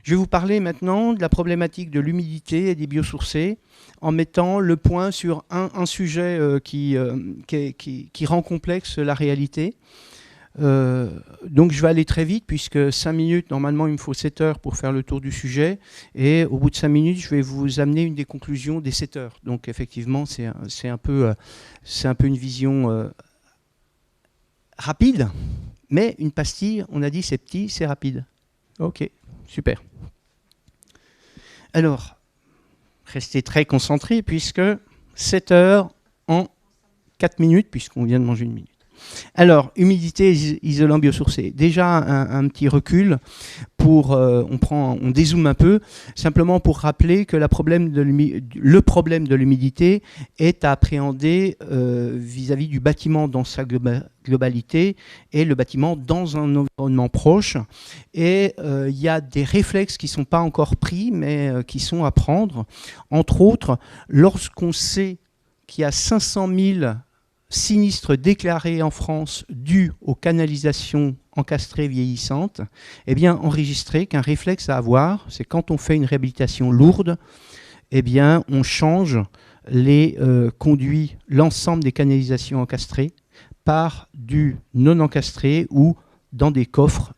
Je vais vous parler maintenant de la problématique de l'humidité et des biosourcés en mettant le point sur un sujet qui rend complexe la réalité. Donc je vais aller très vite puisque 5 minutes, normalement il me faut 7 heures pour faire le tour du sujet et au bout de 5 minutes je vais vous amener une des conclusions des 7 heures. Donc effectivement c'est un peu une vision rapide, mais une pastille, on a dit c'est petit, c'est rapide. Ok, super. Alors, restez très concentrés puisque 7 heures en 4 minutes puisqu'on vient de manger une minute. Alors, humidité isolant biosourcé. Déjà un petit recul pour, on dézoome un peu, simplement pour rappeler que le problème de l'humidité est à appréhender vis-à-vis du bâtiment dans sa globalité et le bâtiment dans un environnement proche. Et il y a des réflexes qui ne sont pas encore pris, mais qui sont à prendre. Entre autres, lorsqu'on sait qu'il y a 500 000 sinistres déclarés en France dus aux canalisations encastrées vieillissantes, eh bien enregistrer qu'un réflexe à avoir, c'est quand on fait une réhabilitation lourde, eh bien on change les conduits, l'ensemble des canalisations encastrées par du non encastré ou dans des coffres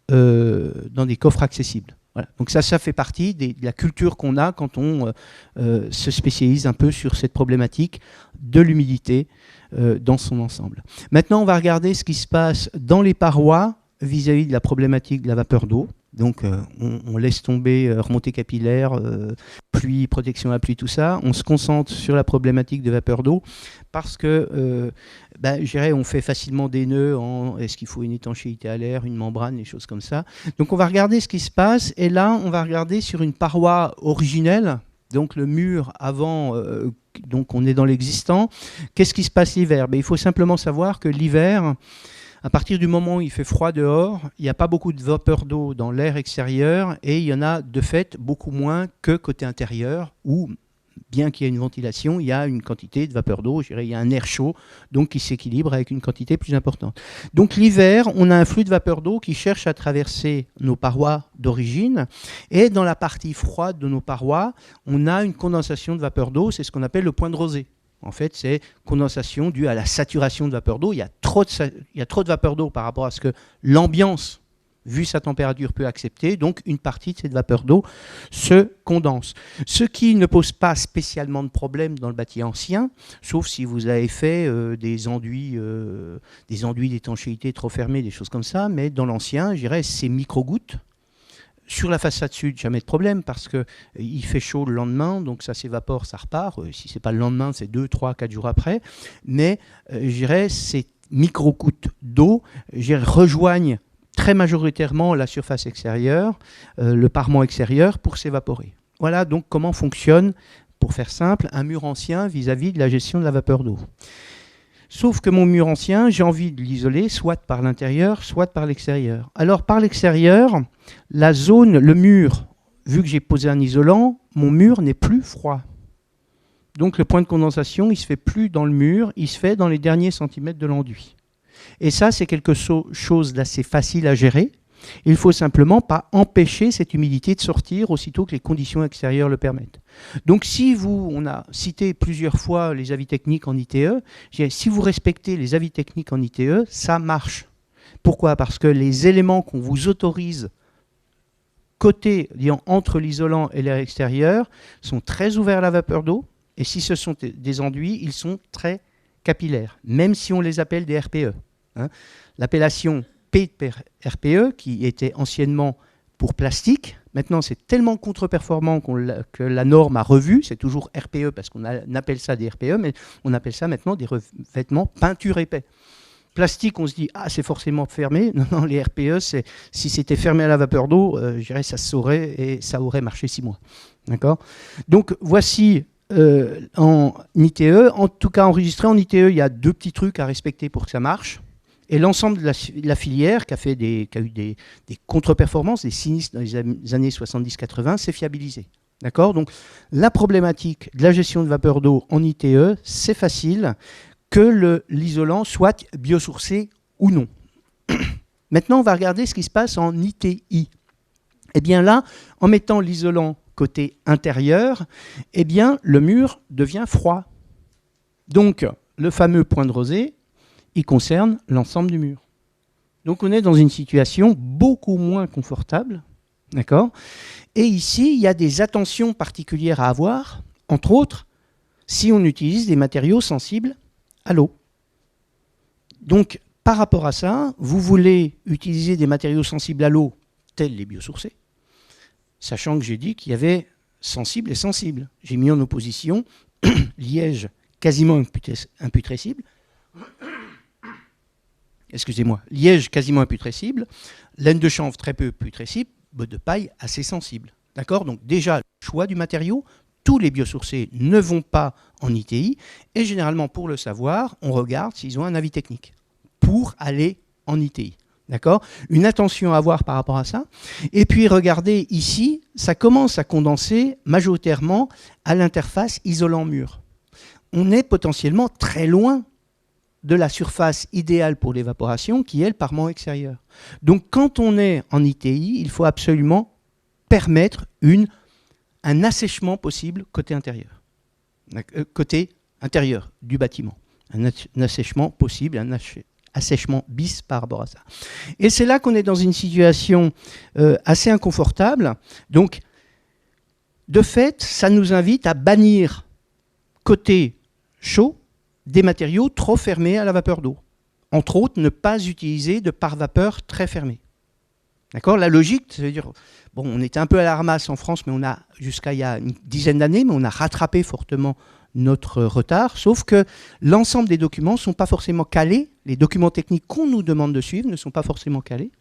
accessibles. Voilà. Donc ça fait partie de la culture qu'on a quand on se spécialise un peu sur cette problématique de l'humidité dans son ensemble. Maintenant, on va regarder ce qui se passe dans les parois vis-à-vis de la problématique de la vapeur d'eau. Donc on laisse tomber remontée capillaire, pluie, protection à la pluie, tout ça. On se concentre sur la problématique de vapeur d'eau parce que je dirais, on fait facilement des nœuds en est-ce qu'il faut une étanchéité à l'air, une membrane, des choses comme ça. Donc on va regarder ce qui se passe et là on va regarder sur une paroi originelle, donc le mur avant, donc on est dans l'existant. Qu'est-ce qui se passe l'hiver? Il faut simplement savoir que l'hiver, à partir du moment où il fait froid dehors, il n'y a pas beaucoup de vapeur d'eau dans l'air extérieur et il y en a de fait beaucoup moins que côté intérieur où, bien qu'il y ait une ventilation, il y a une quantité de vapeur d'eau, je dirais, il y a un air chaud donc qui s'équilibre avec une quantité plus importante. Donc l'hiver, on a un flux de vapeur d'eau qui cherche à traverser nos parois d'origine et dans la partie froide de nos parois, on a une condensation de vapeur d'eau, c'est ce qu'on appelle le point de rosée. En fait, c'est condensation due à la saturation de vapeur d'eau. Il y a trop de vapeur d'eau par rapport à ce que l'ambiance, vu sa température, peut accepter. Donc, une partie de cette vapeur d'eau se condense. Ce qui ne pose pas spécialement de problème dans le bâti ancien, sauf si vous avez fait des enduits d'étanchéité trop fermés, des choses comme ça. Mais dans l'ancien, je dirais, c'est micro-gouttes. Sur la façade sud, jamais de problème parce qu'il fait chaud le lendemain, donc ça s'évapore, ça repart. Si ce n'est pas le lendemain, c'est 2, 3, 4 jours après. Mais je dirais, ces micro-gouttes d'eau rejoignent très majoritairement la surface extérieure, le parement extérieur, pour s'évaporer. Voilà donc comment fonctionne, pour faire simple, un mur ancien vis-à-vis de la gestion de la vapeur d'eau. Sauf que mon mur ancien, j'ai envie de l'isoler soit par l'intérieur, soit par l'extérieur. Alors par l'extérieur, la zone, le mur, vu que j'ai posé un isolant, mon mur n'est plus froid. Donc le point de condensation, il ne se fait plus dans le mur, il se fait dans les derniers centimètres de l'enduit. Et ça, c'est quelque chose d'assez facile à gérer. Il ne faut simplement pas empêcher cette humidité de sortir aussitôt que les conditions extérieures le permettent. Donc on a cité plusieurs fois les avis techniques en ITE, si vous respectez les avis techniques en ITE, ça marche. Pourquoi? Parce que les éléments qu'on vous autorise entre l'isolant et l'air extérieur sont très ouverts à la vapeur d'eau, et si ce sont des enduits, ils sont très capillaires, même si on les appelle des RPE. L'appellation RPE, qui était anciennement pour plastique, maintenant c'est tellement contre-performant que la norme a revu, c'est toujours RPE parce qu'on appelle ça des RPE, mais on appelle ça maintenant des revêtements peinture épais. Plastique, on se dit, c'est forcément fermé. Non, les RPE, si c'était fermé à la vapeur d'eau, je dirais ça se saurait et ça aurait marché 6 mois. D'accord? Donc voici en ITE, en tout cas enregistré en ITE, il y a 2 petits trucs à respecter pour que ça marche. Et l'ensemble de la filière qui a eu des contre-performances, des sinistres dans les années 70-80, s'est fiabilisé. D'accord? Donc la problématique de la gestion de vapeur d'eau en ITE, c'est facile, que l'isolant soit biosourcé ou non. Maintenant, on va regarder ce qui se passe en ITI. Eh bien là, en mettant l'isolant côté intérieur, eh bien le mur devient froid. Donc le fameux point de rosée, il concerne l'ensemble du mur. Donc on est dans une situation beaucoup moins confortable, d'accord ? Et ici, il y a des attentions particulières à avoir, entre autres, si on utilise des matériaux sensibles à l'eau. Donc, par rapport à ça, vous voulez utiliser des matériaux sensibles à l'eau, tels les biosourcés, sachant que j'ai dit qu'il y avait sensible et sensible. J'ai mis en opposition liège quasiment imputrescible, excusez-moi, liège quasiment imputrescible, laine de chanvre très peu putrescible, botte de paille assez sensible. D'accord ? Donc déjà, le choix du matériau, tous les biosourcés ne vont pas en ITI, et généralement, pour le savoir, on regarde s'ils ont un avis technique pour aller en ITI. D'accord ? Une attention à avoir par rapport à ça. Et puis, regardez ici, ça commence à condenser majoritairement à l'interface isolant-mur. On est potentiellement très loin de la surface idéale pour l'évaporation, qui est le parement extérieur. Donc, quand on est en ITI, il faut absolument permettre un assèchement possible côté intérieur. Côté intérieur du bâtiment. Un assèchement possible, un assèchement bis par rapport à ça. Et c'est là qu'on est dans une situation assez inconfortable. Donc, de fait, ça nous invite à bannir côté chaud des matériaux trop fermés à la vapeur d'eau. Entre autres, ne pas utiliser de pare-vapeur très fermé. D'accord ? La logique, ça veut dire, bon, on était un peu à la ramasse en France, mais on a, jusqu'à il y a une dizaine d'années, mais on a rattrapé fortement notre retard, sauf que l'ensemble des documents ne sont pas forcément calés, les documents techniques qu'on nous demande de suivre ne sont pas forcément calés.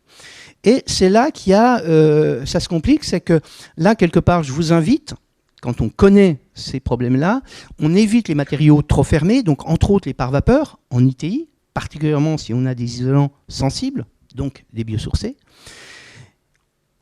Et c'est là qu'il y a, ça se complique, c'est que là, quelque part, je vous invite, quand on connaît ces problèmes-là, on évite les matériaux trop fermés, donc entre autres les pare-vapeurs en ITI, particulièrement si on a des isolants sensibles, donc des biosourcés.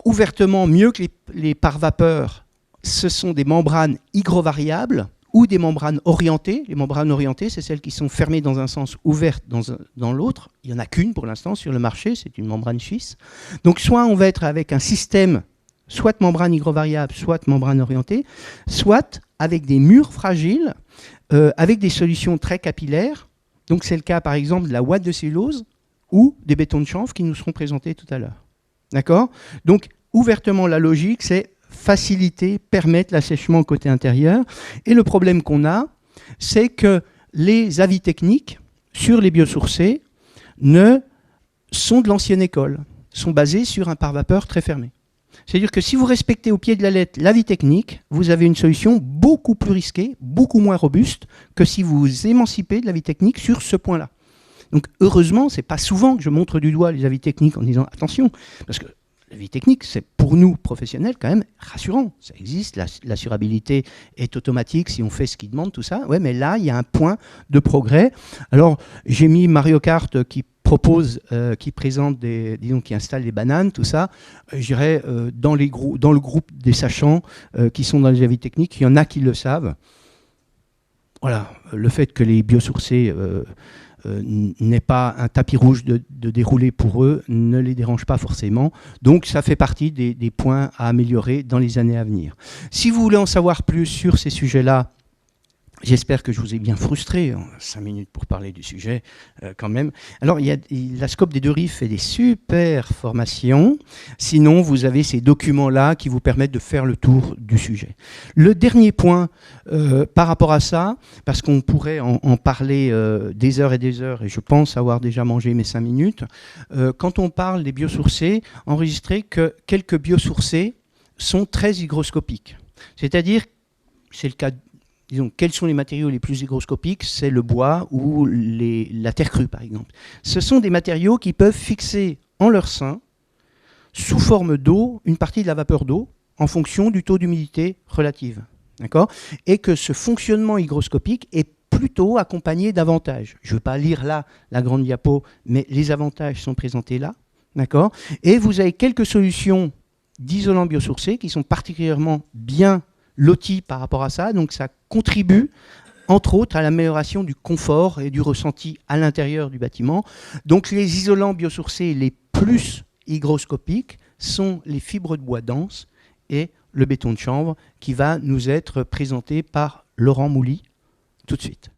Ouvertement, mieux que les pare-vapeurs, ce sont des membranes hygrovariables ou des membranes orientées. Les membranes orientées, c'est celles qui sont fermées dans un sens, ouvertes dans l'autre. Il n'y en a qu'une pour l'instant sur le marché, c'est une membrane suisse. Donc soit on va être avec un système, soit membrane hygrovariable, soit membrane orientée, soit avec des murs fragiles, avec des solutions très capillaires. Donc c'est le cas par exemple de la ouate de cellulose ou des bétons de chanvre qui nous seront présentés tout à l'heure. D'accord ? Donc, ouvertement, la logique, c'est faciliter, permettre l'assèchement côté intérieur. Et le problème qu'on a, c'est que les avis techniques sur les biosourcés sont de l'ancienne école, sont basés sur un pare-vapeur très fermé. C'est-à-dire que si vous respectez au pied de la lettre l'avis technique, vous avez une solution beaucoup plus risquée, beaucoup moins robuste que si vous vous émancipez de l'avis technique sur ce point-là. Donc heureusement, ce n'est pas souvent que je montre du doigt les avis techniques en disant attention, parce que l'avis technique, c'est pour nous professionnels quand même rassurant. Ça existe, l'assurabilité est automatique si on fait ce qu'il demande, tout ça. Ouais, mais là, il y a un point de progrès. Alors, j'ai mis Mario Kart qui propose, qui présente qui installe des bananes, tout ça. Je dirais dans le groupe des sachants qui sont dans les avis techniques, il y en a qui le savent. Voilà, le fait que les biosourcés n'est pas un tapis rouge de dérouler pour eux, ne les dérange pas forcément. Donc ça fait partie des points à améliorer dans les années à venir. Si vous voulez en savoir plus sur ces sujets-là, j'espère que je vous ai bien frustré, 5 minutes pour parler du sujet quand même. Alors, la Scope des Deux Rives fait des super formations. Sinon, vous avez ces documents-là qui vous permettent de faire le tour du sujet. Le dernier point par rapport à ça, parce qu'on pourrait en parler des heures, et je pense avoir déjà mangé mes 5 minutes, quand on parle des biosourcés, enregistrez que quelques biosourcés sont très hygroscopiques. C'est-à-dire, c'est le cas disons, quels sont les matériaux les plus hygroscopiques? C'est le bois ou la terre crue, par exemple. Ce sont des matériaux qui peuvent fixer en leur sein, sous forme d'eau, une partie de la vapeur d'eau, en fonction du taux d'humidité relative. D'accord ? Et que ce fonctionnement hygroscopique est plutôt accompagné d'avantages. Je ne veux pas lire là la grande diapo, mais les avantages sont présentés là. D'accord ? Et vous avez quelques solutions d'isolants biosourcés qui sont particulièrement bien lotis par rapport à ça. Donc ça contribue, entre autres, à l'amélioration du confort et du ressenti à l'intérieur du bâtiment. Donc les isolants biosourcés les plus hygroscopiques sont les fibres de bois denses et le béton de chanvre qui va nous être présenté par Laurent Mouly tout de suite.